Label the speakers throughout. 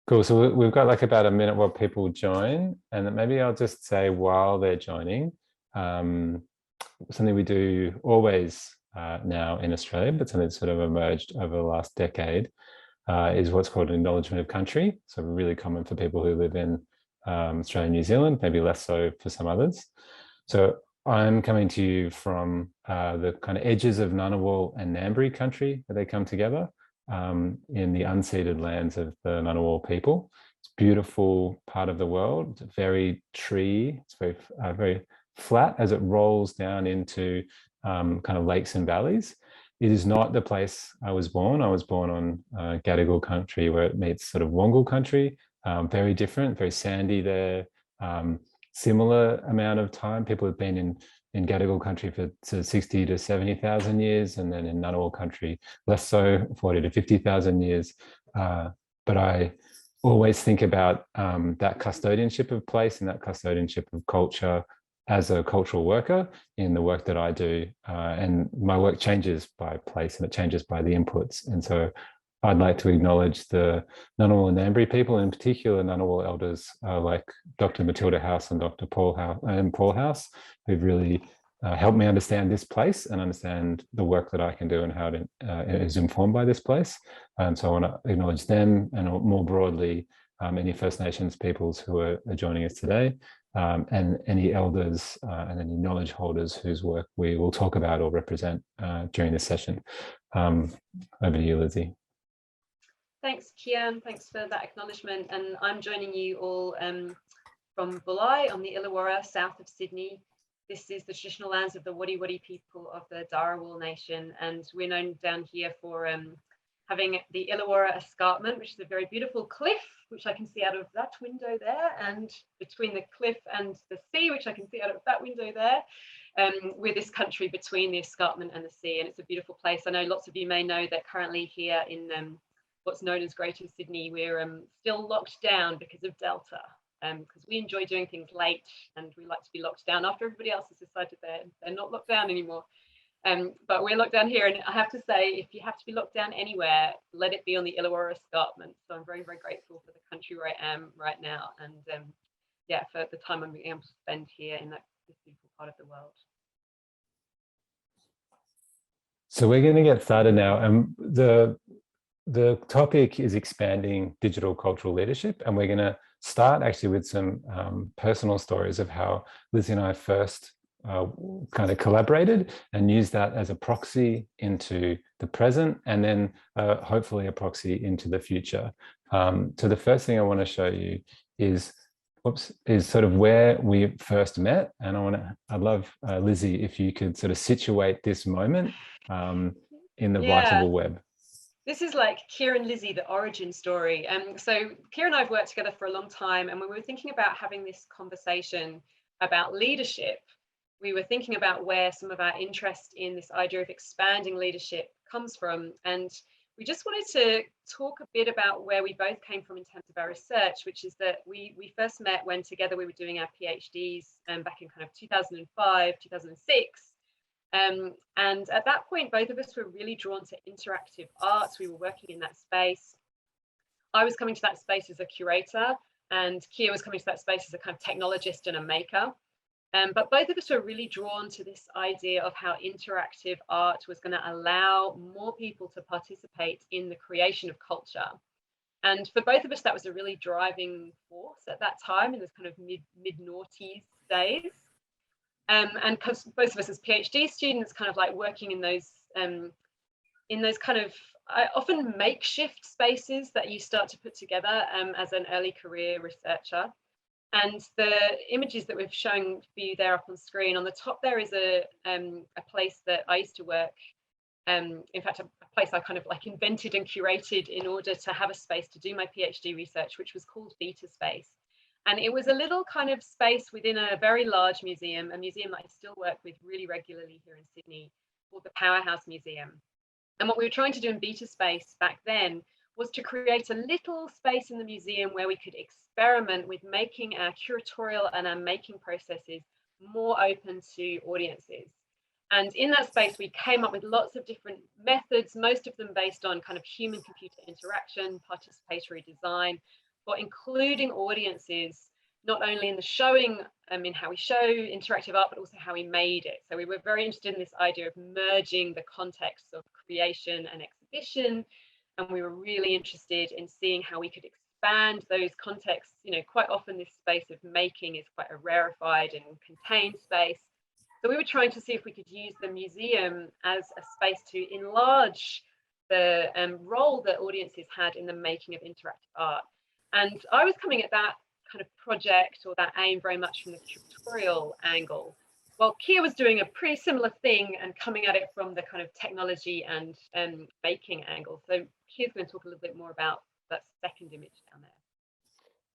Speaker 1: Cool. So we've got like about a minute while people join, and then maybe I'll just say while they're joining, um, something we do always now in Australia, but something that's sort of emerged over the last decade, is what's called an Acknowledgement of Country. So really common for people who live in Australia and New Zealand, maybe less so for some others. So I'm coming to you from the kind of edges of Ngunnawal and Ngambri country, where they come together in the unceded lands of the Ngunnawal people. It's a beautiful part of the world. It's very tree. It's very flat as it rolls down into kind of lakes and valleys. It is not the place I was born. I was born on Gadigal country where it meets sort of Wongal country. Very different, very sandy there. Similar amount of time. People have been in Gadigal country for 60 to 70,000 years, and then in Ngunnawal country, less so, 40 to 50,000 years. But I always think about that custodianship of place and that custodianship of culture as a cultural worker in the work that I do. And my work changes by place and it changes by the inputs. And so I'd like to acknowledge the Ngunnawal and Ngambri people, in particular Ngunnawal elders like Dr. Matilda House and Dr. Paul House, who've really helped me understand this place and understand the work that I can do and how it is informed by this place. So I want to acknowledge them and more broadly, any First Nations peoples who are joining us today, and any elders and any knowledge holders whose work we will talk about or represent during this session. Over to you, Lizzie.
Speaker 2: Thanks, Keir. Thanks for that acknowledgement. And I'm joining you all from Billet on the Illawarra, south of Sydney. This is the traditional lands of the Wadi people of the Darawal Nation, and we're known down here for having the Illawarra Escarpment, which is a very beautiful cliff, which I can see out of that window there, and between the cliff and the sea, which I can see out of that window there. We're this country between the escarpment and the sea, and it's a beautiful place. I know lots of you may know that currently here in what's known as Greater Sydney, we're still locked down because of Delta, because we enjoy doing things late and we like to be locked down after everybody else has decided they're not locked down anymore. But we're locked down here, and I have to say, if you have to be locked down anywhere, let it be on the Illawarra Escarpment. So I'm very, very grateful for the country where I am right now, and yeah, for the time I'm being able to spend here in this beautiful part of the world.
Speaker 1: So we're going to get started now. The topic is expanding digital cultural leadership, and we're going to start actually with some personal stories of how Lizzie and I first kind of collaborated and used that as a proxy into the present, and then hopefully a proxy into the future. So the first thing I want to show you is sort of where we first met, and I'd love Lizzie if you could sort of situate this moment in the writable web.
Speaker 2: This is like Keir and Lizzie, the origin story. So Keir and I have worked together for a long time, and when we were thinking about having this conversation about leadership, we were thinking about where some of our interest in this idea of expanding leadership comes from. And we just wanted to talk a bit about where we both came from in terms of our research, which is that we first met when together we were doing our PhDs back in kind of 2005, 2006. And at that point, both of us were really drawn to interactive arts. We were working in that space. I was coming to that space as a curator, and Keir was coming to that space as a kind of technologist and a maker. But both of us were really drawn to this idea of how interactive art was going to allow more people to participate in the creation of culture. And for both of us, that was a really driving force at that time in this kind of mid-noughties days. And because both of us as PhD students kind of like working in those kind of often makeshift spaces that you start to put together as an early career researcher. And the images that we're showing for you there up on screen, on the top there is a place that I used to work, in fact, a place I kind of like invented and curated in order to have a space to do my PhD research, which was called Beta Space. And it was a little kind of space within a very large museum, a museum that I still work with really regularly here in Sydney, called the Powerhouse Museum. And what we were trying to do in Beta Space back then was to create a little space in the museum where we could experiment with making our curatorial and our making processes more open to audiences. And in that space, we came up with lots of different methods, most of them based on kind of human-computer interaction, participatory design, for including audiences, not only in the showing, in how we show interactive art, but also how we made it. So we were very interested in this idea of merging the contexts of creation and exhibition. And we were really interested in seeing how we could expand those contexts. You know, quite often this space of making is quite a rarefied and contained space. So we were trying to see if we could use the museum as a space to enlarge the role that audiences had in the making of interactive art. And I was coming at that kind of project or that aim very much from the curatorial angle, while Keir was doing a pretty similar thing and coming at it from the kind of technology and making angle. So Keir's going to talk a little bit more about that second image down there.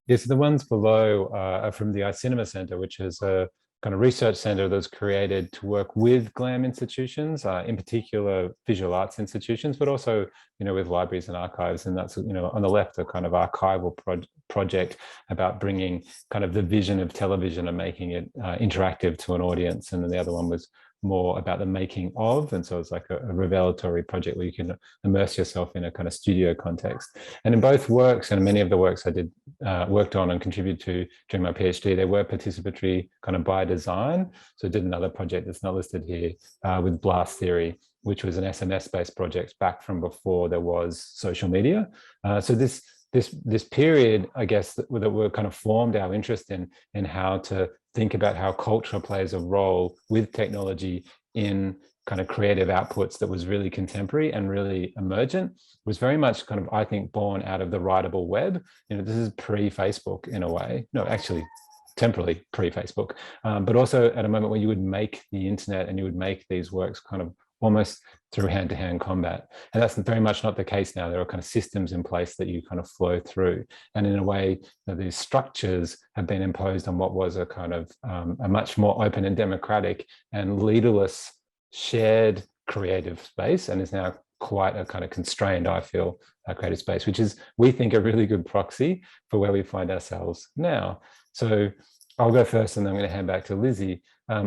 Speaker 1: Yes, the ones below are from the iCinema Centre, which is a kind of research centre that's created to work with GLAM institutions, in particular visual arts institutions, but also, you know, with libraries and archives. And that's, you know, on the left, a kind of archival project about bringing kind of the vision of television and making it interactive to an audience. And then the other one was more about the making of, and so it's like a revelatory project where you can immerse yourself in a kind of studio context. And in both works, and many of the works I did worked on and contributed to during my PhD, they were participatory kind of by design. So I did another project that's not listed here with Blast Theory, which was an SMS-based project back from before there was social media. So this period, I guess, that were kind of formed our interest in how to think about how culture plays a role with technology in kind of creative outputs that was really contemporary and really emergent, was very much kind of, I think, born out of the writable web. You know, this is pre-Facebook in a way. No, actually, temporally pre-Facebook, but also at a moment where you would make the internet and you would make these works kind of almost through hand-to-hand combat. And that's very much not the case now. There are kind of systems in place that you kind of flow through. And in a way, you know, these structures have been imposed on what was a kind of a much more open and democratic and leaderless shared creative space, and is now quite a kind of constrained, I feel, creative space, which is, we think, a really good proxy for where we find ourselves now. So I'll go first, and then I'm going to hand back to Lizzie.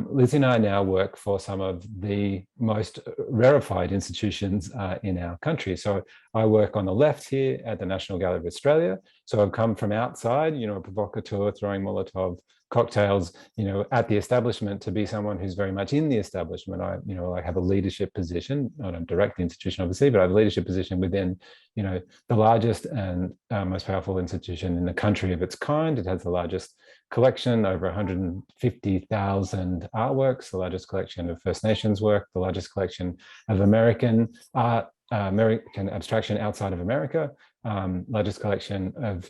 Speaker 1: Lizzie and I now work for some of the most rarefied institutions in our country. So I work on the left here at the National Gallery of Australia. So I've come from outside, you know, a provocateur throwing Molotov cocktails, you know, at the establishment, to be someone who's very much in the establishment. I, you know, I have a leadership position, not a direct institution, obviously, but I have a leadership position within, you know, the largest and most powerful institution in the country of its kind. It has the largest collection, over 150,000 artworks, the largest collection of First Nations work, the largest collection of American art, American abstraction outside of America, largest collection of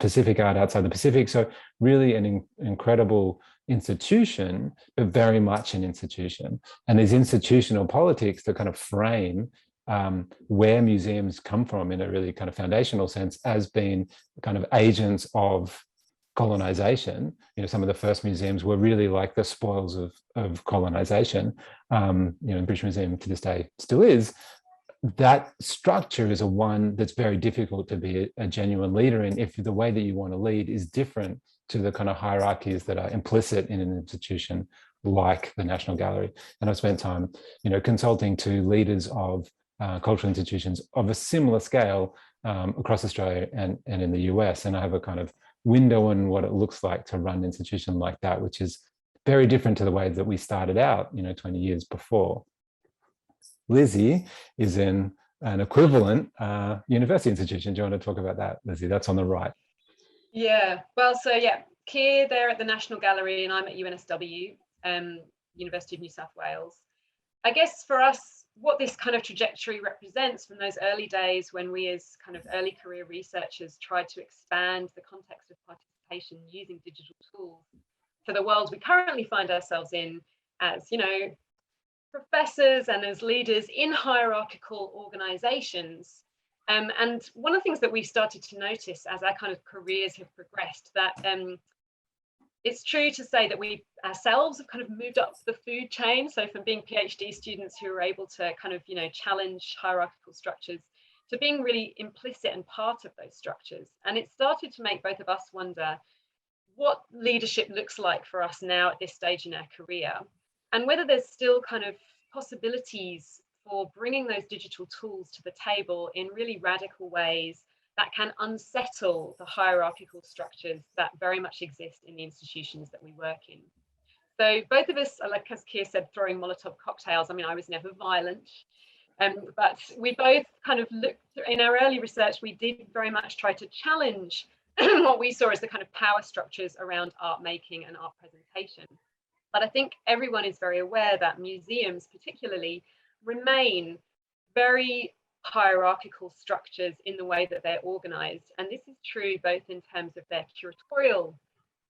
Speaker 1: Pacific art outside the Pacific. So really an incredible institution, but very much an institution. And these institutional politics that kind of frame where museums come from in a really kind of foundational sense as being kind of agents of colonization. You know, some of the first museums were really like the spoils of colonization. You know, British Museum to this day still is. That structure is one that's very difficult to be a genuine leader in if the way that you want to lead is different to the kind of hierarchies that are implicit in an institution like the National Gallery. And I've spent time, you know, consulting to leaders of cultural institutions of a similar scale across Australia and in the US. And I have a kind of window on what it looks like to run an institution like that, which is very different to the way that we started out, you know, 20 years before. Lizzie is in an equivalent university institution. Do you want to talk about that, Lizzie? That's on the right.
Speaker 2: Yeah, well, so yeah, Keir there at the National Gallery, and I'm at UNSW, University of New South Wales. I guess for us, what this kind of trajectory represents from those early days when we as kind of early career researchers tried to expand the context of participation using digital tools to the world we currently find ourselves in as, you know, professors and as leaders in hierarchical organizations. And one of the things that we started to notice as our kind of careers have progressed, that it's true to say that we ourselves have kind of moved up the food chain. So from being PhD students who were able to kind of, you know, challenge hierarchical structures to being really implicit and part of those structures. And it started to make both of us wonder what leadership looks like for us now at this stage in our career, and whether there's still kind of possibilities for bringing those digital tools to the table in really radical ways that can unsettle the hierarchical structures that very much exist in the institutions that we work in. So both of us are, like as Keir said, throwing Molotov cocktails. I mean, I was never violent, but we both kind of looked, in our early research, we did very much try to challenge what we saw as the kind of power structures around art making and art presentation. But I think everyone is very aware that museums particularly remain very hierarchical structures in the way that they're organized. And this is true both in terms of their curatorial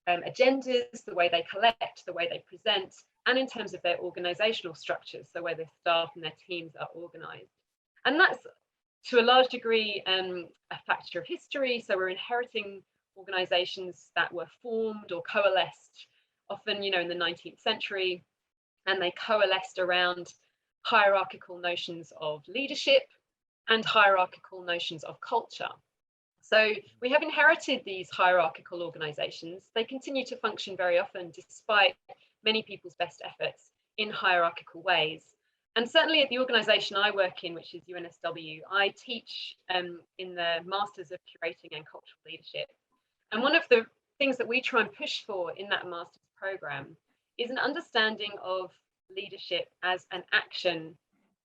Speaker 2: agendas, the way they collect, the way they present, and in terms of their organizational structures, so where their staff and their teams are organized. And that's to a large degree a factor of history. So we're inheriting organizations that were formed or coalesced often, in the 19th century, and they coalesced around hierarchical notions of leadership and hierarchical notions of culture. So we have inherited these hierarchical organizations. They continue to function very often, despite many people's best efforts, in hierarchical ways. And certainly at the organization I work in, which is UNSW, I teach in the Masters of Curating and Cultural Leadership. And one of the things that we try and push for in that master's program is an understanding of leadership as an action,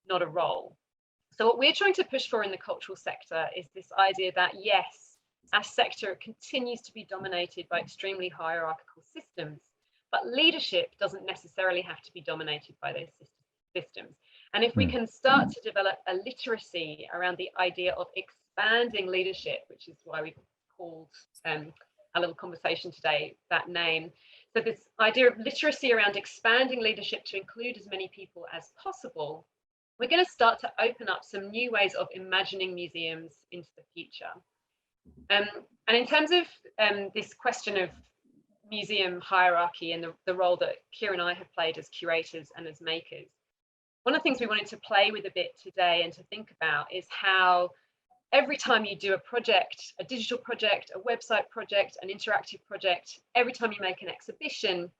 Speaker 2: not a role. So what we're trying to push for in the cultural sector is this idea that, yes, our sector continues to be dominated by extremely hierarchical systems, but leadership doesn't necessarily have to be dominated by those systems. And if we can start to develop a literacy around the idea of expanding leadership, which is why we called our little conversation today that name. So this idea of literacy around expanding leadership to include as many people as possible, we're going to start to open up some new ways of imagining museums into the future. And in terms of this question of museum hierarchy and the role that Keir and I have played as curators and as makers, one of the things we wanted to play with a bit today and to think about is how every time you do a project, a digital project, a website project, an interactive project, every time you make an exhibition,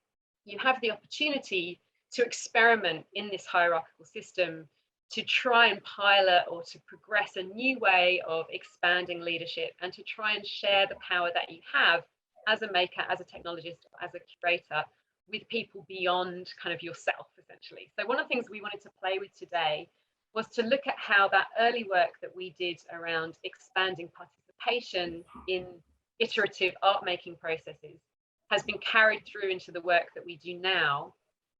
Speaker 2: you have the opportunity to experiment in this hierarchical system, to try and pilot or to progress a new way of expanding leadership and to try and share the power that you have as a maker, as a technologist, as a curator with people beyond kind of yourself, essentially. So one of the things we wanted to play with today was to look at how that early work that we did around expanding participation in iterative art making processes has been carried through into the work that we do now,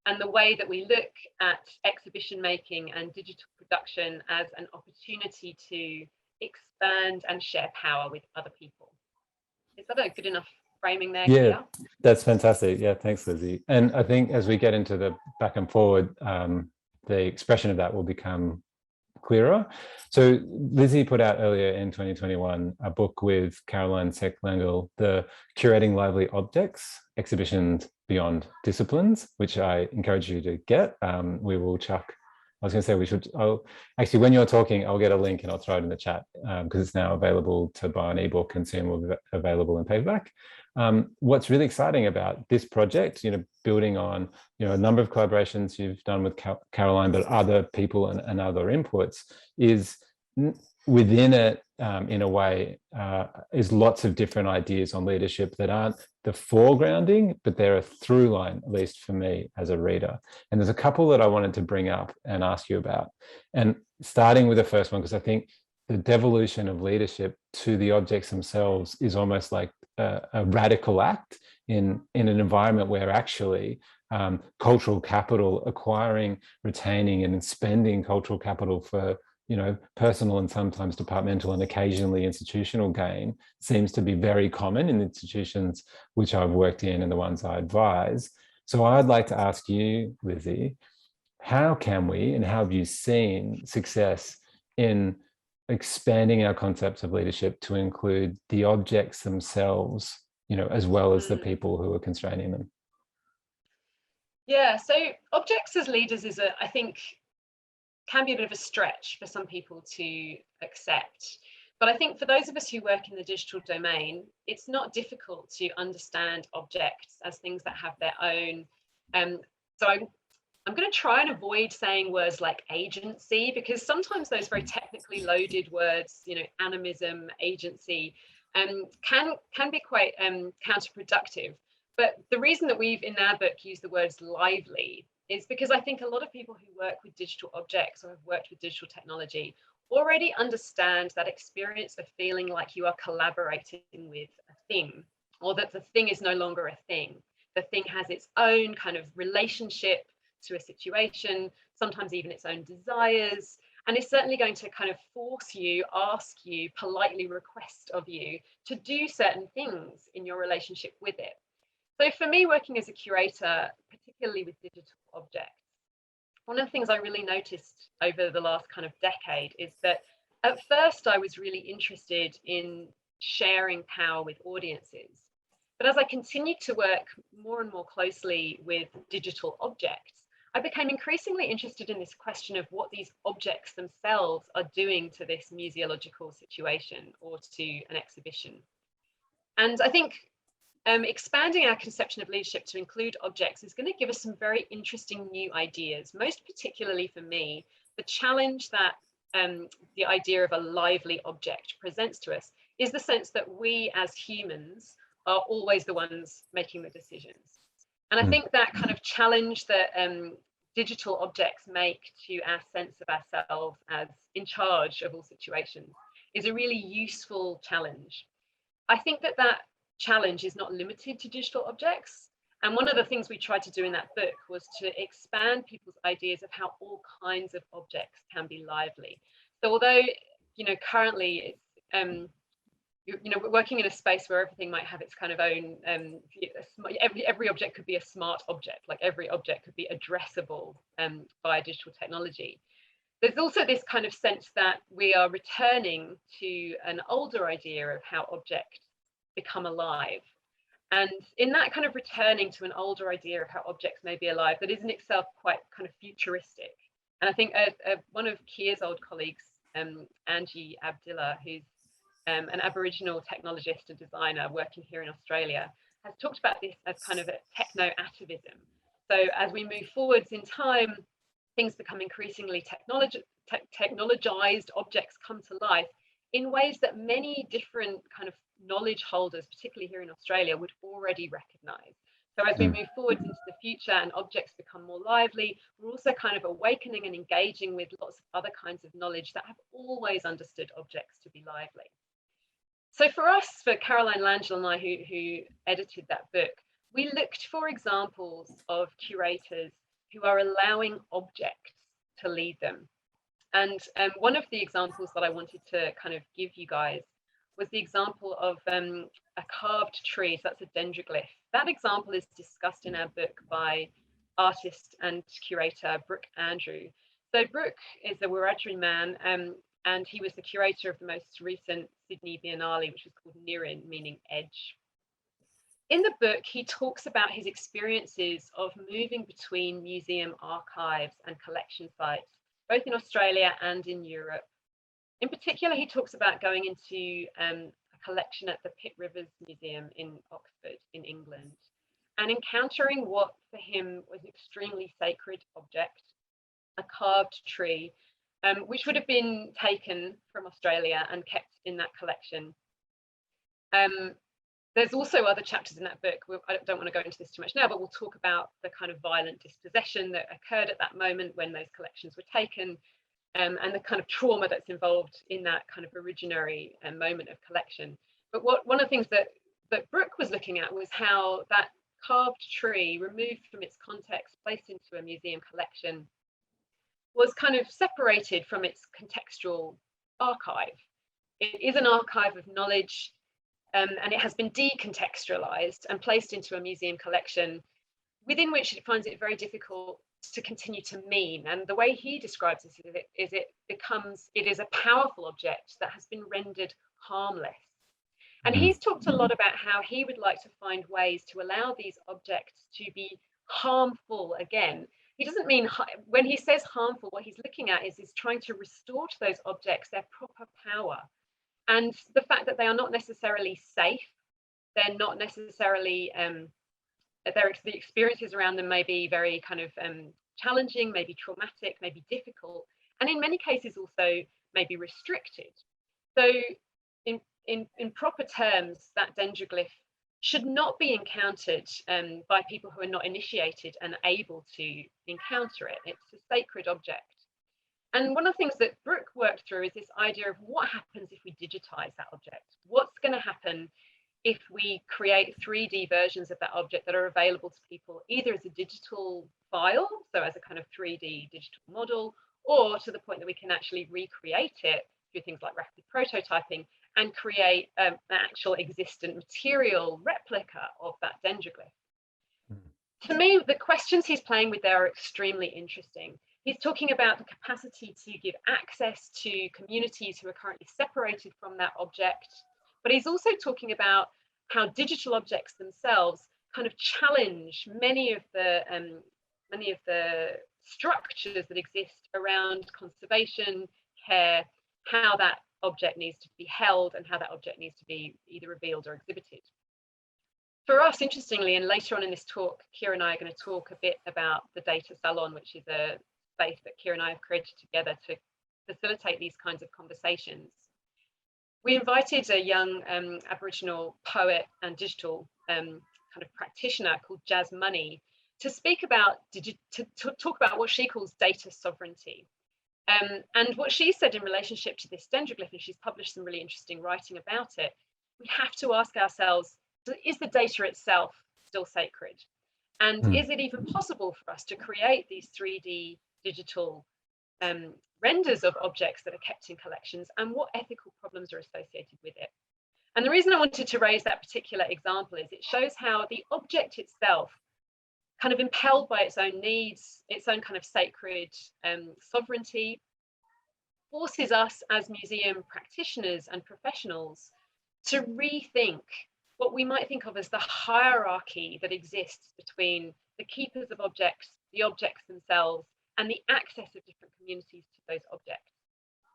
Speaker 2: and the way that we look at exhibition making and digital production as an opportunity to expand and share power with other people. Is that a good enough framing there?
Speaker 1: Yeah,
Speaker 2: Keir?
Speaker 1: that's fantastic. Yeah, thanks, Lizzie. And I think as we get into the back and forward, the expression of that will become clearer. So Lizzie put out earlier in 2021 a book with Caroline Seck-Lengel, The Curating Lively Objects, Exhibitions Beyond Disciplines, which I encourage you to get. We will chuck, I was going to say we should, actually when you're talking, I'll get a link and I'll throw it in the chat because it's now available to buy an ebook and soon will be available in paperback. What's really exciting about this project, building on, a number of collaborations you've done with Caroline, but other people and other inputs, is within it, in a way, is lots of different ideas on leadership that aren't the foregrounding, but they're a through line, at least for me as a reader. And there's a couple that I wanted to bring up and ask you about. And starting with the first one, because I think the devolution of leadership to the objects themselves is almost like a radical act in an environment where actually cultural capital, acquiring, retaining and spending cultural capital for personal and sometimes departmental and occasionally institutional gain seems to be very common in institutions which I've worked in and the ones I advise. So I'd like to ask you, Lizzie, how can we, and how have you seen success in expanding our concepts of leadership to include the objects themselves, as well as the people who are constraining them?
Speaker 2: Yeah, so objects as leaders is I think, can be a bit of a stretch for some people to accept. But I think for those of us who work in the digital domain, it's not difficult to understand objects as things that have their own. So I'm going to try and avoid saying words like agency, because sometimes those very technically loaded words, animism, agency, can be quite counterproductive. But the reason that we've in our book used the words lively is because I think a lot of people who work with digital objects or have worked with digital technology already understand that experience of feeling like you are collaborating with a thing, or that the thing is no longer a thing. The thing has its own kind of relationship to a situation, sometimes even its own desires, and it's certainly going to kind of force you, ask you, politely request of you to do certain things in your relationship with it. So for me, working as a curator, particularly with digital objects, one of the things I really noticed over the last kind of decade is that at first I was really interested in sharing power with audiences. But as I continued to work more and more closely with digital objects, I became increasingly interested in this question of what these objects themselves are doing to this museological situation or to an exhibition. And I think expanding our conception of leadership to include objects is going to give us some very interesting new ideas, most particularly for me, the challenge that the idea of a lively object presents to us is the sense that we as humans are always the ones making the decisions. And I think that kind of challenge that digital objects make to our sense of ourselves as in charge of all situations is a really useful challenge. I think that challenge is not limited to digital objects. And one of the things we tried to do in that book was to expand people's ideas of how all kinds of objects can be lively. So although, currently it's, we're working in a space where everything might have its kind of own, every object could be a smart object, like every object could be addressable via digital technology. There's also this kind of sense that we are returning to an older idea of how objects become alive. And in that kind of returning to an older idea of how objects may be alive, that is in itself quite kind of futuristic. And I think one of Keir's old colleagues, Angie Abdillah, who's an Aboriginal technologist and designer working here in Australia, has talked about this as kind of a techno-atavism. So as we move forwards in time, things become increasingly technologized, objects come to life in ways that many different kind of knowledge holders, particularly here in Australia, would already recognize. So as we move forward into the future and objects become more lively, we're also kind of awakening and engaging with lots of other kinds of knowledge that have always understood objects to be lively. So for us, for Caroline Langell and I, who edited that book, we looked for examples of curators who are allowing objects to lead them. And one of the examples that I wanted to kind of give you guys was the example of a carved tree. So that's a dendroglyph. That example is discussed in our book by artist and curator Brooke Andrew. So Brooke is a Wiradjuri man, and he was the curator of the most recent Sydney Biennale, which was called Nirin, meaning edge. In the book, he talks about his experiences of moving between museum archives and collection sites, both in Australia and in Europe. In particular, he talks about going into a collection at the Pitt Rivers Museum in Oxford, in England, and encountering what for him was an extremely sacred object, a carved tree, which would have been taken from Australia and kept in that collection. There's also other chapters in that book. I don't want to go into this too much now, but we'll talk about the kind of violent dispossession that occurred at that moment when those collections were taken, and the kind of trauma that's involved in that kind of originary moment of collection. But one of the things that Brooke was looking at was how that carved tree, removed from its context, placed into a museum collection, was kind of separated from its contextual archive. It is an archive of knowledge, and it has been decontextualized and placed into a museum collection within which it finds it very difficult to continue to mean. And the way he describes this is it is a powerful object that has been rendered harmless. And he's talked a lot about how he would like to find ways to allow these objects to be harmful again. He doesn't mean, when he says harmful, what he's looking at is trying to restore to those objects their proper power. And the fact that they are not necessarily safe, they're not necessarily, the experiences around them may be very kind of challenging, maybe traumatic, maybe difficult, and in many cases also maybe restricted. So in proper terms, that dendroglyph should not be encountered by people who are not initiated and able to encounter it. It's a sacred object. And one of the things that Brooke worked through is this idea of what happens if we digitize that object. What's going to happen if we create 3D versions of that object that are available to people, either as a digital file, so as a kind of 3D digital model, or to the point that we can actually recreate it through things like rapid prototyping and create an actual existent material replica of that dendroglyph. To me, the questions he's playing with there are extremely interesting. He's talking about the capacity to give access to communities who are currently separated from that object, but he's also talking about how digital objects themselves kind of challenge many of the structures that exist around conservation, care, how that object needs to be held and how that object needs to be either revealed or exhibited. For us, interestingly, and later on in this talk, Keir and I are going to talk a bit about the Data Salon, which is a space that Keir and I have created together to facilitate these kinds of conversations. We invited a young Aboriginal poet and digital kind of practitioner called Jazz Money to speak about, to talk about what she calls data sovereignty. And what she said in relationship to this dendroglyph, and she's published some really interesting writing about it, we have to ask ourselves, is the data itself still sacred? And is it even possible for us to create these 3D digital renders of objects that are kept in collections, and what ethical problems are associated with it? And the reason I wanted to raise that particular example is it shows how the object itself, kind of impelled by its own needs, its own kind of sacred sovereignty, forces us as museum practitioners and professionals to rethink what we might think of as the hierarchy that exists between the keepers of objects, the objects themselves, and the access of different communities to those objects.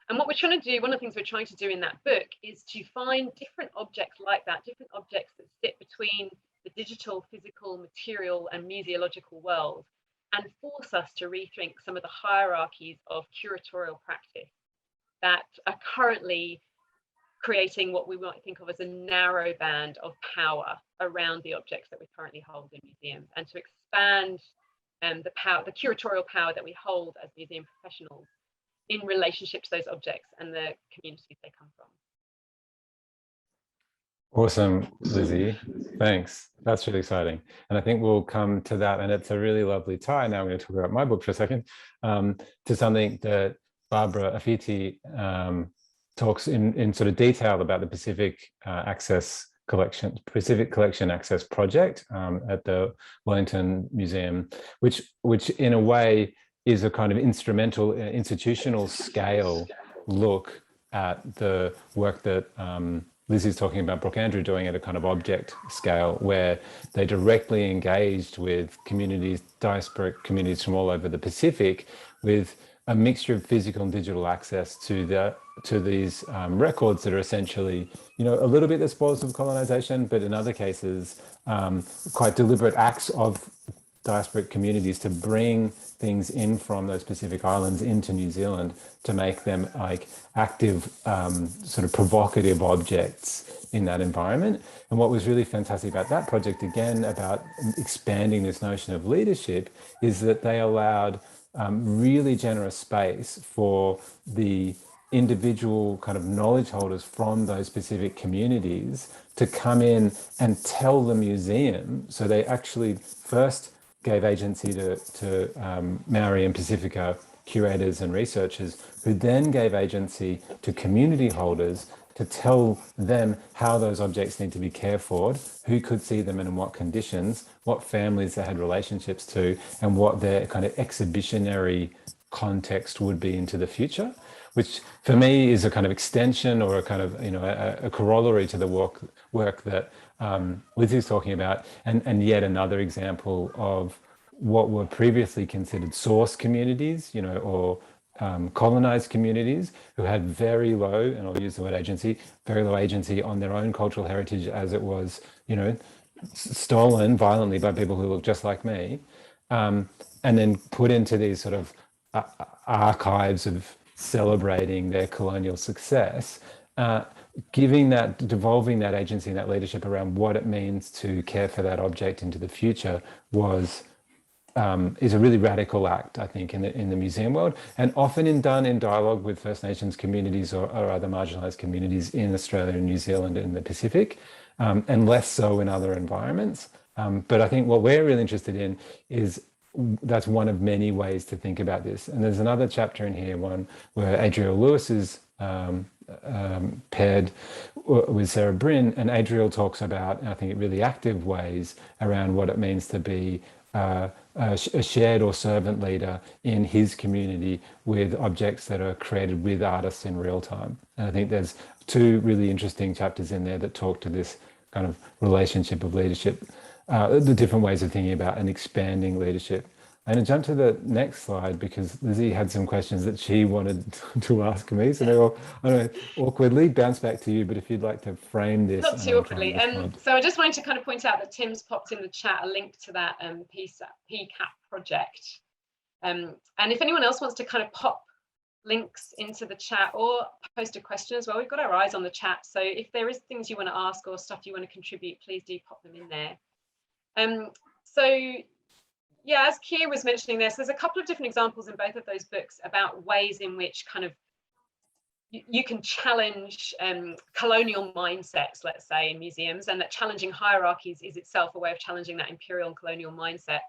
Speaker 2: And what we're trying to do, one of the things we're trying to do in that book is to find different objects like that, different objects that sit between the digital, physical, material, and museological world, and force us to rethink some of the hierarchies of curatorial practice that are currently creating what we might think of as a narrow band of power around the objects that we currently hold in museums, and to expand the power, the curatorial power that we hold as museum professionals in relationship to those objects and the communities they come from.
Speaker 1: Awesome, Lizzie. Thanks. That's really exciting. And I think we'll come to that. And it's a really lovely tie. Now I'm going to talk about my book for a second, to something that Barbara Afiti talks in sort of detail about the Pacific Collection Access Project at the Wellington Museum, which in a way is a kind of instrumental, institutional scale look at the work that Lizzie's talking about Brooke Andrew doing at a kind of object scale, where they directly engaged with communities, diasporic communities from all over the Pacific, with a mixture of physical and digital access to these records that are essentially, you know, a little bit the spoils of colonization, but in other cases, quite deliberate acts of diasporic communities to bring things in from those Pacific Islands into New Zealand to make them like active, sort of provocative objects in that environment. And what was really fantastic about that project, again, about expanding this notion of leadership, is that they allowed really generous space for the individual kind of knowledge holders from those specific communities to come in and tell the museum. So they actually first gave agency to Maori and Pacifica curators and researchers, who then gave agency to community holders to tell them how those objects need to be cared for, who could see them and in what conditions, what families they had relationships to, and what their kind of exhibitionary context would be into the future, which for me is a kind of extension or a kind of, you know, a corollary to the work that Lizzie's talking about, and yet another example of what were previously considered source communities, you know, or colonized communities who had very low, and I'll use the word agency, very low agency on their own cultural heritage as it was, you know, stolen violently by people who look just like me. and then put into these sort of archives of celebrating their colonial success, devolving that agency and that leadership around what it means to care for that object into the future is a really radical act, I think, in the museum world, and often done in dialogue with First Nations communities or other marginalised communities in Australia and New Zealand and the Pacific, and less so in other environments. But I think what we're really interested in is that's one of many ways to think about this. And there's another chapter in here, one where Adriel Lewis is paired with Sarah Bryn, and Adriel talks about, I think, really active ways around what it means to be a shared or servant leader in his community with objects that are created with artists in real time. And I think there's two really interesting chapters in there that talk to this kind of relationship of leadership, the different ways of thinking about and expanding leadership. I'm going to jump to the next slide because Lizzie had some questions that she wanted to ask me. So they're all, I don't know, awkwardly bounce back to you, but if you'd like to frame this.
Speaker 2: Not too awkwardly. So I just wanted to kind of point out that Tim's popped in the chat a link to that PCAP project. And if anyone else wants to kind of pop links into the chat or post a question as well, we've got our eyes on the chat. So if there is things you want to ask or stuff you want to contribute, please do pop them in there. So yeah, as Keir was mentioning this, there's a couple of different examples in both of those books about ways in which kind of you can challenge colonial mindsets, let's say, in museums, and that challenging hierarchies is itself a way of challenging that imperial and colonial mindset.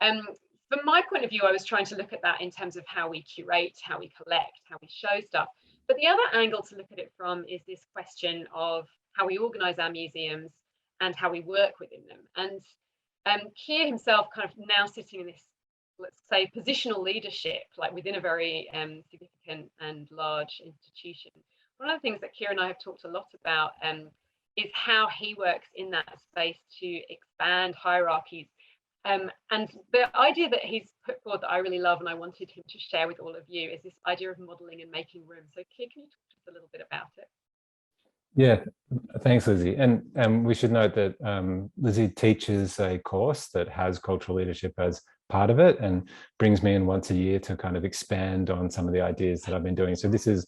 Speaker 2: From my point of view, I was trying to look at that in terms of how we curate, how we collect, how we show stuff. But the other angle to look at it from is this question of how we organize our museums and how we work within them. And Keir himself kind of now sitting in this, let's say, positional leadership, like within a very significant and large institution. One of the things that Keir and I have talked a lot about is how he works in that space to expand hierarchies. And the idea that he's put forward that I really love and I wanted him to share with all of you is this idea of modeling and making room. So Keir, can you talk to us a little bit about it?
Speaker 1: Yeah, thanks, Lizzie. And we should note that Lizzie teaches a course that has cultural leadership as part of it and brings me in once a year to kind of expand on some of the ideas that I've been doing. So this is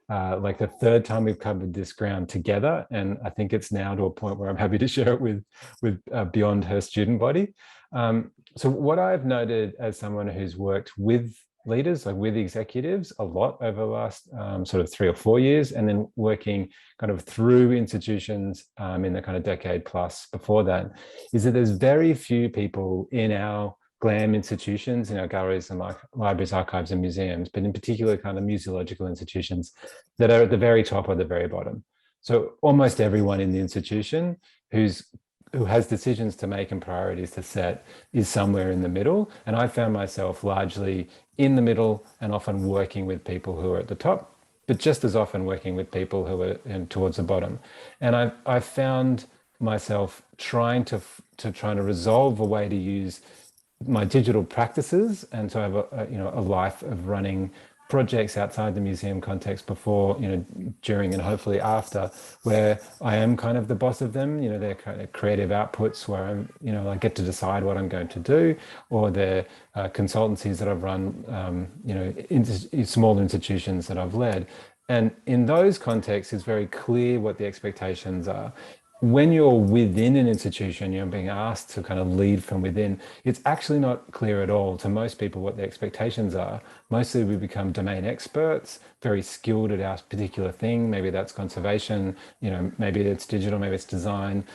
Speaker 1: like the third time we've covered this ground together. And I think it's now to a point where I'm happy to share it with beyond her student body. So what I've noted as someone who's worked with leaders, like with executives a lot over the last sort of 3 or 4 years, and then working kind of through institutions in the kind of decade plus before that, is that there's very few people in our GLAM institutions, in our galleries and libraries, archives and museums, but in particular kind of museological institutions that are at the very top or the very bottom. So almost everyone in the institution who has decisions to make and priorities to set is somewhere in the middle. And I found myself largely in the middle and often working with people who are at the top, but just as often working with people who are towards the bottom. And I found myself trying to resolve a way to use my digital practices and to have a life of running projects outside the museum context before, during and hopefully after, where I am kind of the boss of them. They're kind of creative outputs where I'm, I get to decide what I'm going to do, or they're consultancies that I've run, in small institutions that I've led. And in those contexts, it's very clear what the expectations are. When you're within an institution, you're being asked to kind of lead from within, it's actually not clear at all to most people what the expectations are. Mostly we become domain experts, very skilled at our particular thing. Maybe that's conservation, maybe it's digital, maybe it's design,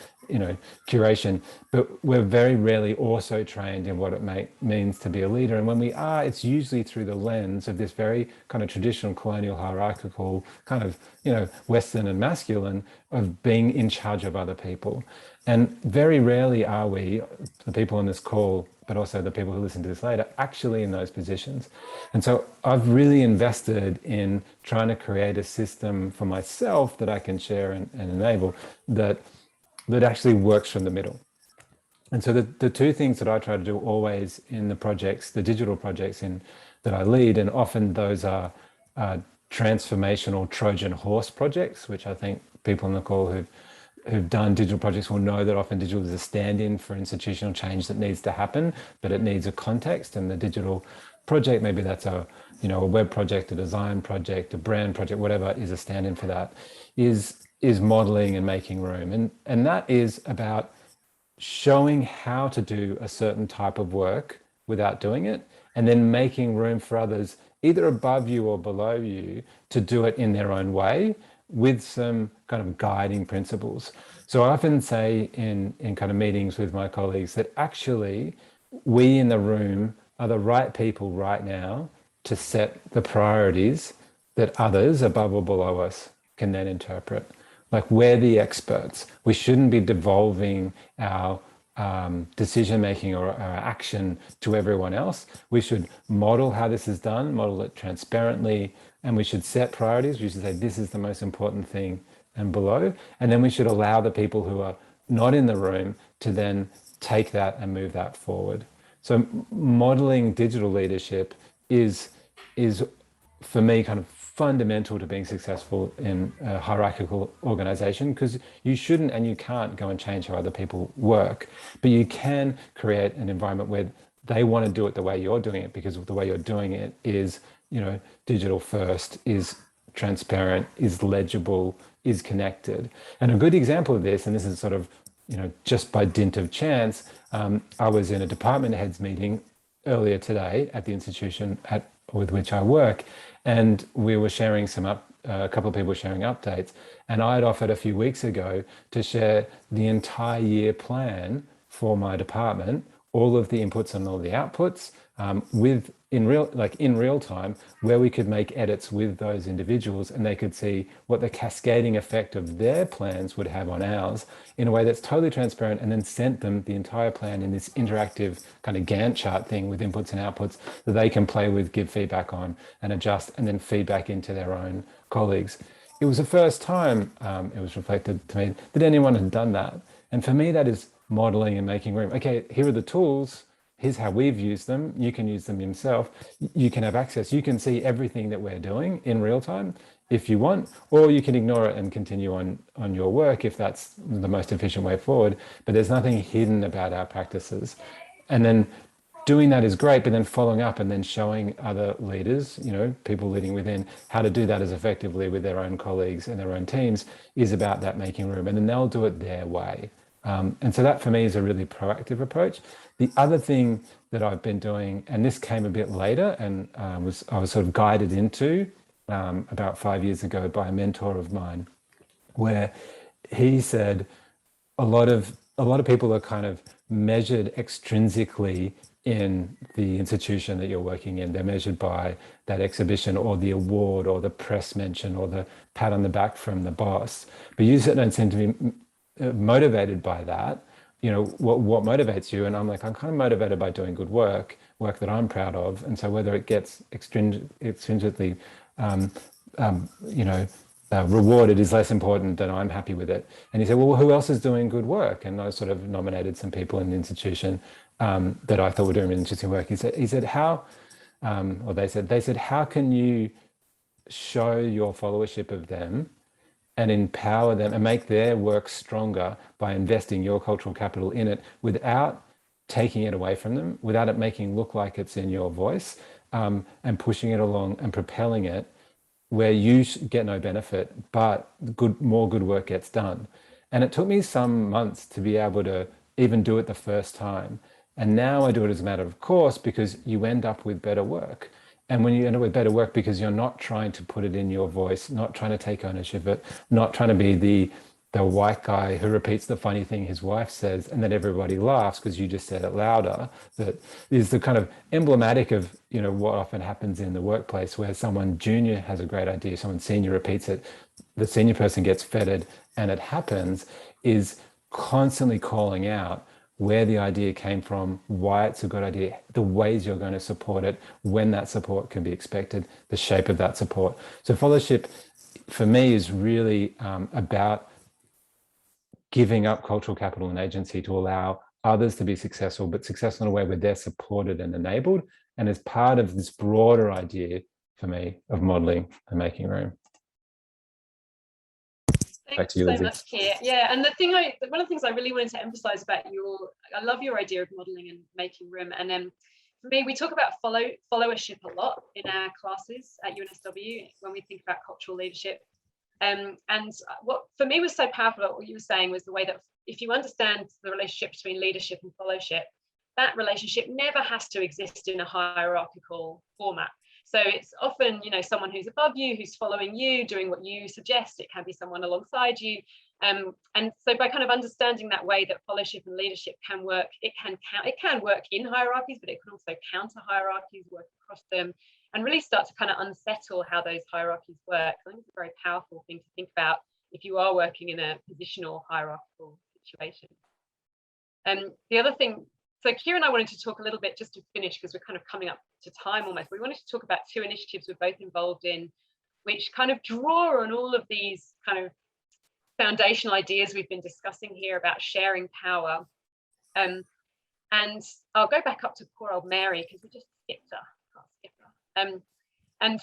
Speaker 1: curation, but we're very rarely also trained in what it means to be a leader. And when we are, it's usually through the lens of this very kind of traditional colonial hierarchical kind of, Western and masculine of being in charge of other people. And very rarely are we, the people on this call, but also the people who listen to this later, actually in those positions. And so I've really invested in trying to create a system for myself that I can share and enable that actually works from the middle. And so the two things that I try to do always in the projects, the digital projects that I lead, and often those are transformational Trojan horse projects, which I think people on the call who've who've done digital projects will know that often digital is a stand-in for institutional change that needs to happen, but it needs a context. And the digital project, maybe that's a web project, a design project, a brand project, whatever, is a stand-in for that, is modeling and making room. And that is about showing how to do a certain type of work without doing it, and then making room for others either above you or below you to do it in their own way with some kind of guiding principles. So I often say in kind of meetings with my colleagues that actually we in the room are the right people right now to set the priorities that others above or below us can then interpret. Like, we're the experts. We shouldn't be devolving our decision making or our action to everyone else. We should model how this is done, model it transparently, and we should set priorities. We should say this is the most important thing and below. And then we should allow the people who are not in the room to then take that and move that forward. So modeling digital leadership is for me kind of fundamental to being successful in a hierarchical organization, because you shouldn't and you can't go and change how other people work, but you can create an environment where they want to do it the way you're doing it, because the way you're doing it is, digital first, is transparent, is legible, is connected. And a good example of this, and this is sort of, just by dint of chance, I was in a department heads meeting earlier today at the institution with which I work, and we were sharing a couple of people were sharing updates, and I had offered a few weeks ago to share the entire year plan for my department, all of the inputs and all the outputs, in real time, where we could make edits with those individuals, and they could see what the cascading effect of their plans would have on ours in a way that's totally transparent, and then sent them the entire plan in this interactive kind of Gantt chart thing with inputs and outputs that they can play with, give feedback on, and adjust, and then feedback into their own colleagues. It was the first time it was reflected to me that anyone had done that. And for me, that is modeling and making room. Okay, here are the tools. Here's how we've used them. You can use them yourself. You can have access. You can see everything that we're doing in real time if you want, or you can ignore it and continue on your work if that's the most efficient way forward. But there's nothing hidden about our practices. And then doing that is great, but then following up and then showing other leaders, people leading within, how to do that as effectively with their own colleagues and their own teams is about that making room. And then they'll do it their way. And so that for me is a really proactive approach. The other thing that I've been doing, and this came a bit later, and I was sort of guided into about 5 years ago by a mentor of mine, where he said a lot of people are kind of measured extrinsically in the institution that you're working in. They're measured by that exhibition or the award or the press mention or the pat on the back from the boss. But you don't seem to be motivated by that. What motivates you? And I'm like, I'm kind of motivated by doing good work that I'm proud of. And so whether it gets extrinsically rewarded is less important than I'm happy with it. And he said, well, who else is doing good work? And I sort of nominated some people in the institution that I thought were doing really interesting work. He said, how, or they said, how can you show your followership of them and empower them and make their work stronger by investing your cultural capital in it without taking it away from them, without it making look like it's in your voice, and pushing it along and propelling it where you get no benefit, but more good work gets done. And it took me some months to be able to even do it the first time. And now I do it as a matter of course, because you end up with better work. And when you end up with better work, because you're not trying to put it in your voice, not trying to take ownership of it, not trying to be the white guy who repeats the funny thing his wife says and then everybody laughs because you just said it louder, that is the kind of emblematic of what often happens in the workplace, where someone junior has a great idea, someone senior repeats it, the senior person gets feted and it happens, is constantly calling out where the idea came from, why it's a good idea, the ways you're going to support it, when that support can be expected, the shape of that support. So followership for me is really about giving up cultural capital and agency to allow others to be successful, but successful in a way where they're supported and enabled, and as part of this broader idea for me of modeling and making room. Back to you,
Speaker 2: so
Speaker 1: Lizzie.
Speaker 2: much, Keir. Yeah, and one of the things I really wanted to emphasize about I love your idea of modeling and making room. And then for me, we talk about followership a lot in our classes at UNSW when we think about cultural leadership. And what for me was so powerful about what you were saying was the way that if you understand the relationship between leadership and followship, that relationship never has to exist in a hierarchical format. So it's often, someone who's above you, who's following you, doing what you suggest. It can be someone alongside you. And so by kind of understanding that way that fellowship and leadership can work, it can work in hierarchies, but it can also counter hierarchies, work across them, and really start to kind of unsettle how those hierarchies work. I think it's a very powerful thing to think about if you are working in a positional hierarchical situation. The other thing, so Keir and I wanted to talk a little bit, just to finish, because we're kind of coming up to time almost. We wanted to talk about two initiatives we're both involved in, which kind of draw on all of these kind of foundational ideas we've been discussing here about sharing power. And I'll go back up to poor old Mary, because we just skipped her. Can't skip her. And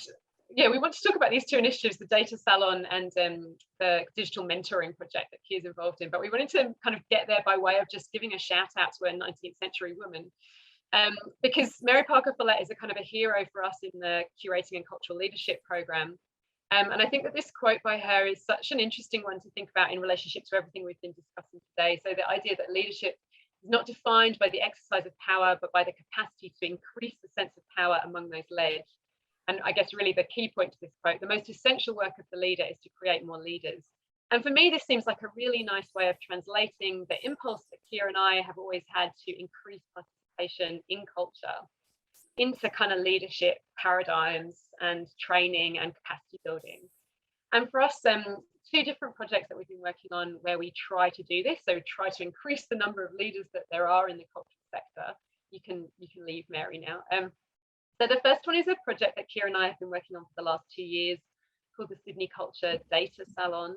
Speaker 2: yeah, we want to talk about these two initiatives, the Data Salon and the digital mentoring project that Keir's involved in. But we wanted to kind of get there by way of just giving a shout out to a 19th century woman. Because Mary Parker Follett is a kind of a hero for us in the Curating and Cultural Leadership program. And I think that this quote by her is such an interesting one to think about in relationship to everything we've been discussing today. So the idea that leadership is not defined by the exercise of power, but by the capacity to increase the sense of power among those led. And I guess really the key point to this quote, the most essential work of the leader is to create more leaders. And for me, this seems like a really nice way of translating the impulse that Keir and I have always had to increase participation in culture into kind of leadership paradigms and training and capacity building. And for us, two different projects that we've been working on where we try to do this. So try to increase the number of leaders that there are in the cultural sector. You can leave Mary now. So the first one is a project that Keir and I have been working on for the last 2 years called the Sydney Culture Data Salon.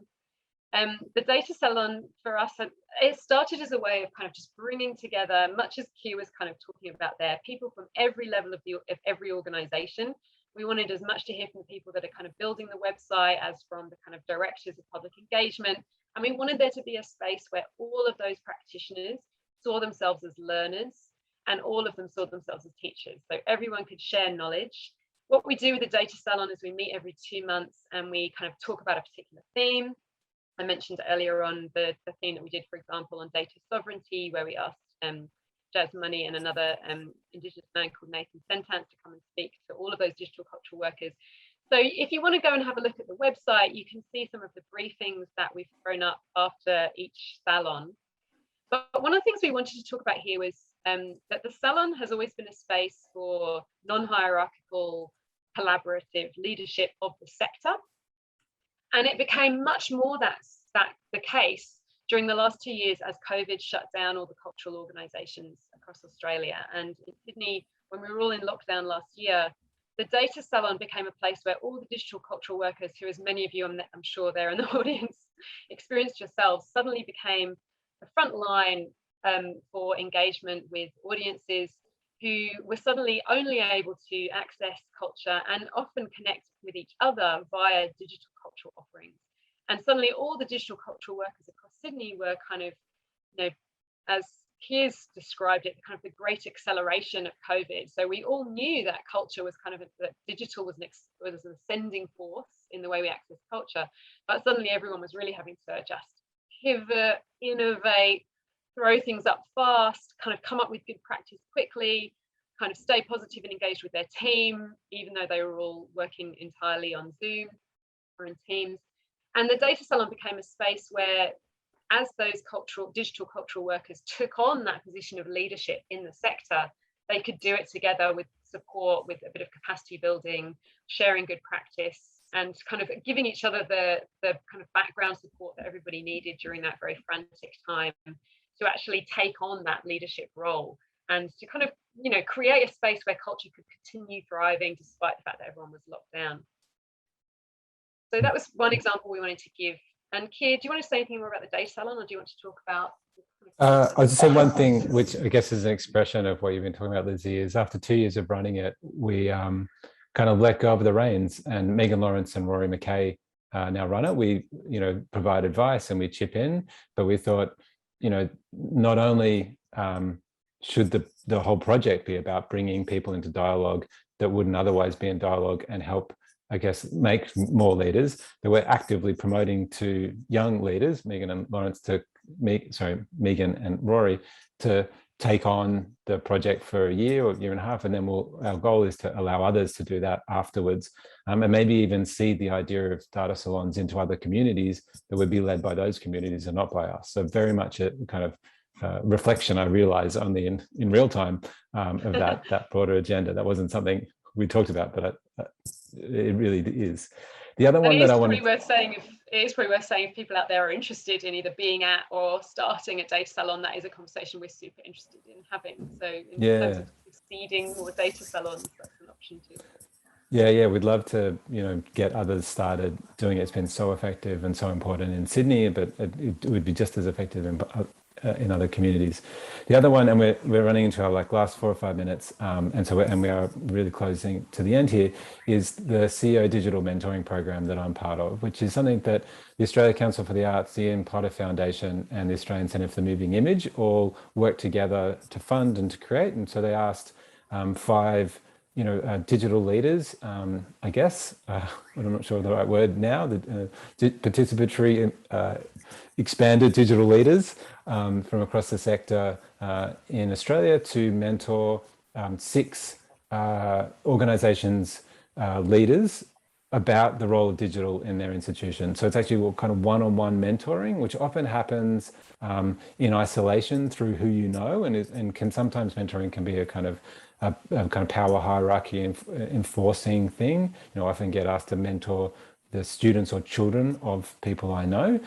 Speaker 2: The Data Salon for us, it started as a way of kind of just bringing together, much as Keir was kind of talking about there, people from every level of every organisation. We wanted as much to hear from the people that are kind of building the website as from the kind of directors of public engagement. And we wanted there to be a space where all of those practitioners saw themselves as learners and all of them saw themselves as teachers. So everyone could share knowledge. What we do with the Data Salon is we meet every 2 months and we kind of talk about a particular theme. I mentioned earlier on the theme that we did, for example, on data sovereignty, where we asked Jazz Money and another Indigenous man called Nathan Sentance to come and speak to all of those digital cultural workers. So if you want to go and have a look at the website, you can see some of the briefings that we've thrown up after each salon. But one of the things we wanted to talk about here was that the salon has always been a space for non-hierarchical, collaborative leadership of the sector. And it became much more that the case during the last 2 years as COVID shut down all the cultural organisations across Australia. And in Sydney, when we were all in lockdown last year, the Data Salon became a place where all the digital cultural workers, who as many of you, I'm sure there in the audience, experienced yourselves, suddenly became the front line for engagement with audiences who were suddenly only able to access culture and often connect with each other via digital cultural offerings. And suddenly all the digital cultural workers across Sydney were kind of, as Keir's described it, kind of the great acceleration of COVID. So we all knew that culture was kind of, that digital was an ascending force in the way we access culture. But suddenly everyone was really having to just pivot, innovate, throw things up fast, kind of come up with good practice quickly, kind of stay positive and engaged with their team, even though they were all working entirely on Zoom or in Teams. And the Data Salon became a space where, as those digital cultural workers took on that position of leadership in the sector, they could do it together with support, with a bit of capacity building, sharing good practice, and kind of giving each other the kind of background support that everybody needed during that very frantic time to actually take on that leadership role and to kind of, create a space where culture could continue thriving despite the fact that everyone was locked down. So that was one example we wanted to give. And Keir, do you want to say anything more about the Data Salon, or do you want to talk about?
Speaker 1: I was just saying one thing, which I guess is an expression of what you've been talking about, Lizzie, is after 2 years of running it, we kind of let go of the reins, and Megan Lawrence and Rory McKay now run it. We, provide advice and we chip in, but we thought, not only should the whole project be about bringing people into dialogue that wouldn't otherwise be in dialogue and help, I guess, make more leaders, that we're actively promoting to young leaders, Megan and Rory, to take on the project for a year or year and a half, and then our goal is to allow others to do that afterwards, and maybe even seed the idea of data salons into other communities that would be led by those communities and not by us. So very much a kind of reflection, I realize, only in real time, of that broader agenda. That wasn't something we talked about, but it really is. The other one that I wanted.
Speaker 2: It is probably worth saying if people out there are interested in either being at or starting a data salon, that is a conversation we're super interested in having. So in terms of seeding more data salons, that's an option too.
Speaker 1: Yeah, we'd love to, get others started doing it. It's been so effective and so important in Sydney, but it would be just as effective in other communities. The other one, and we're running into our last 4 or 5 minutes, and we are really closing to the end here, is the CEO Digital Mentoring Program that I'm part of, which is something that the Australia Council for the Arts, the Ian Potter Foundation, and the Australian Centre for the Moving Image all work together to fund and to create. And so they asked 5 digital leaders, I guess, I'm not sure of the right word now, the participatory, expanded digital leaders from across the sector in Australia to mentor 6 organisations' leaders about the role of digital in their institution. So it's actually kind of one-on-one mentoring, which often happens in isolation through who you know, and can sometimes mentoring can be a kind of power hierarchy enforcing thing. I often get asked to mentor the students or children of people I know.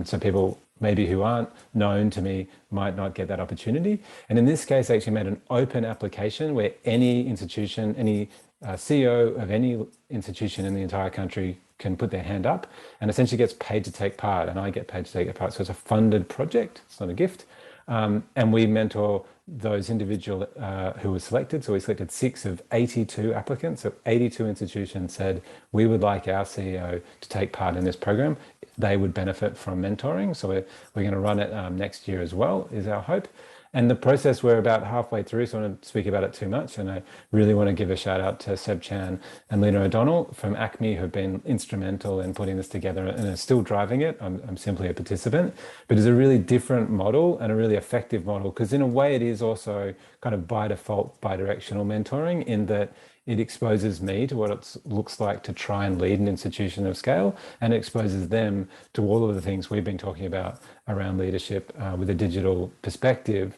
Speaker 1: So people maybe who aren't known to me might not get that opportunity. And in this case, I actually made an open application where any institution, any CEO of any institution in the entire country can put their hand up and essentially gets paid to take part, and I get paid to take part. So it's a funded project, it's not a gift. And we mentor those individuals who were selected. So we selected 6 of 82 applicants. So 82 institutions said, we would like our CEO to take part in this program. They would benefit from mentoring. So we're going to run it next year as well, is our hope. And the process, we're about halfway through, so I don't speak about it too much. And I really want to give a shout out to Seb Chan and Lena O'Donnell from ACME, who've been instrumental in putting this together and are still driving it. I'm simply a participant, but it's a really different model and a really effective model, because in a way it is also kind of by default bi-directional mentoring, in that it exposes me to what it looks like to try and lead an institution of scale, and it exposes them to all of the things we've been talking about around leadership with a digital perspective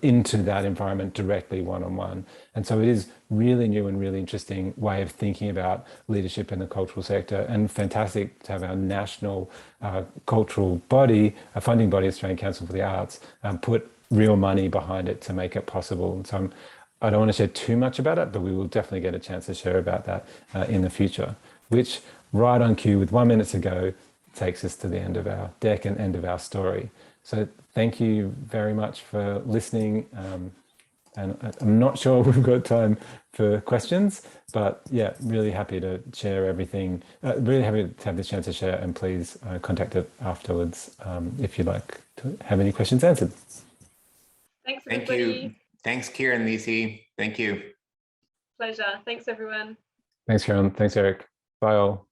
Speaker 1: into that environment directly one-on-one. And so it is really new and really interesting way of thinking about leadership in the cultural sector, and fantastic to have our national cultural body, a funding body, Australian Council for the Arts, put real money behind it to make it possible. And so I don't want to share too much about it, but we will definitely get a chance to share about that in the future, which right on cue with 1 minute to go takes us to the end of our deck and end of our story. So thank you very much for listening. And I'm not sure we've got time for questions, but yeah, really happy to share everything. Really happy to have this chance to share, and please contact us afterwards if you'd like to have any questions answered.
Speaker 2: Thanks, everybody.
Speaker 3: Thank you. Thanks, Keir and Lizzie. Thank you.
Speaker 2: Pleasure. Thanks, everyone.
Speaker 1: Thanks, Karen. Thanks, Eric. Bye all.